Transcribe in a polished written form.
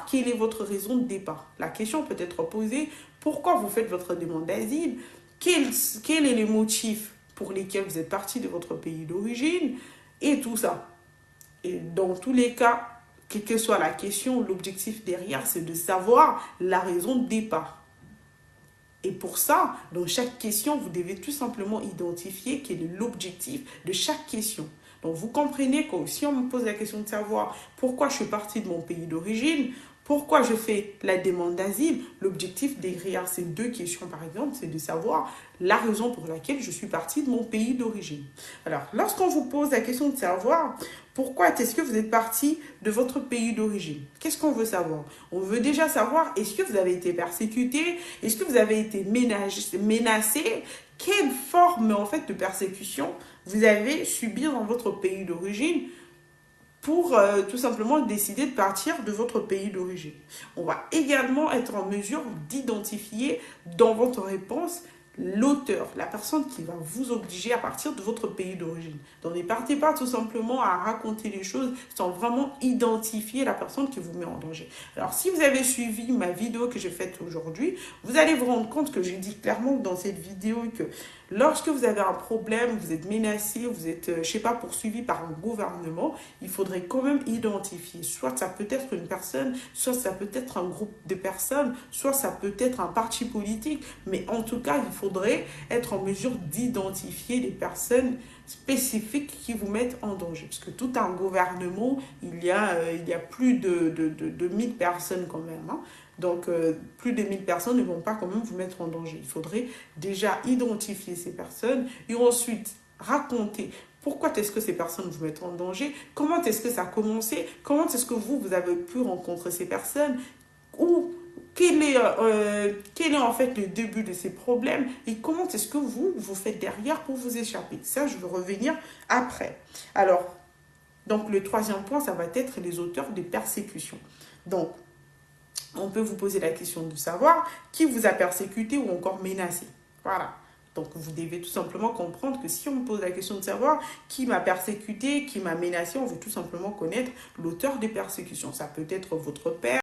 quelle est votre raison de départ. La question peut être posée, pourquoi vous faites votre demande d'asile? Quel est le motif pour lesquels vous êtes parti de votre pays d'origine? Et tout ça. Et dans tous les cas, quelle que soit la question, l'objectif derrière, c'est de savoir la raison de départ. Et pour ça, dans chaque question, vous devez tout simplement identifier quel est l'objectif de chaque question. Donc vous comprenez que si on me pose la question de savoir pourquoi je suis parti de mon pays d'origine, pourquoi je fais la demande d'asile, l'objectif derrière ces deux questions, par exemple, c'est de savoir la raison pour laquelle je suis parti de mon pays d'origine. Alors, lorsqu'on vous pose la question de savoir pourquoi est-ce que vous êtes parti de votre pays d'origine, qu'est-ce qu'on veut savoir? On veut déjà savoir, est-ce que vous avez été persécuté? Est-ce que vous avez été menacé? Quelle forme en fait de persécution vous avez subi dans votre pays d'origine pour tout simplement décider de partir de votre pays d'origine. On va également être en mesure d'identifier dans votre réponse l'auteur, la personne qui va vous obliger à partir de votre pays d'origine. Donc ne partez pas tout simplement à raconter les choses sans vraiment identifier la personne qui vous met en danger. Alors si vous avez suivi ma vidéo que j'ai faite aujourd'hui, vous allez vous rendre compte que j'ai dit clairement dans cette vidéo que lorsque vous avez un problème, vous êtes menacé, vous êtes, je sais pas, poursuivi par un gouvernement, il faudrait quand même identifier. Soit ça peut être une personne, soit ça peut être un groupe de personnes, soit ça peut être un parti politique, mais en tout cas, il faudrait être en mesure d'identifier les personnes spécifiques qui vous mettent en danger. Parce que tout un gouvernement, il y a plus de 1000 personnes quand même. Hein. Donc, plus de 1000 personnes ne vont pas quand même vous mettre en danger. Il faudrait déjà identifier ces personnes et ensuite raconter pourquoi est-ce que ces personnes vous mettent en danger, comment est-ce que ça a commencé, comment est-ce que vous avez pu rencontrer ces personnes, ou quel est en fait le début de ces problèmes et comment est-ce que vous faites derrière pour vous échapper. Ça, je vais revenir après. Alors, donc le troisième point, ça va être les auteurs des persécutions. Donc, on peut vous poser la question de savoir qui vous a persécuté ou encore menacé. Voilà. Donc, vous devez tout simplement comprendre que si on me pose la question de savoir qui m'a persécuté, qui m'a menacé, on veut tout simplement connaître l'auteur des persécutions. Ça peut être votre père,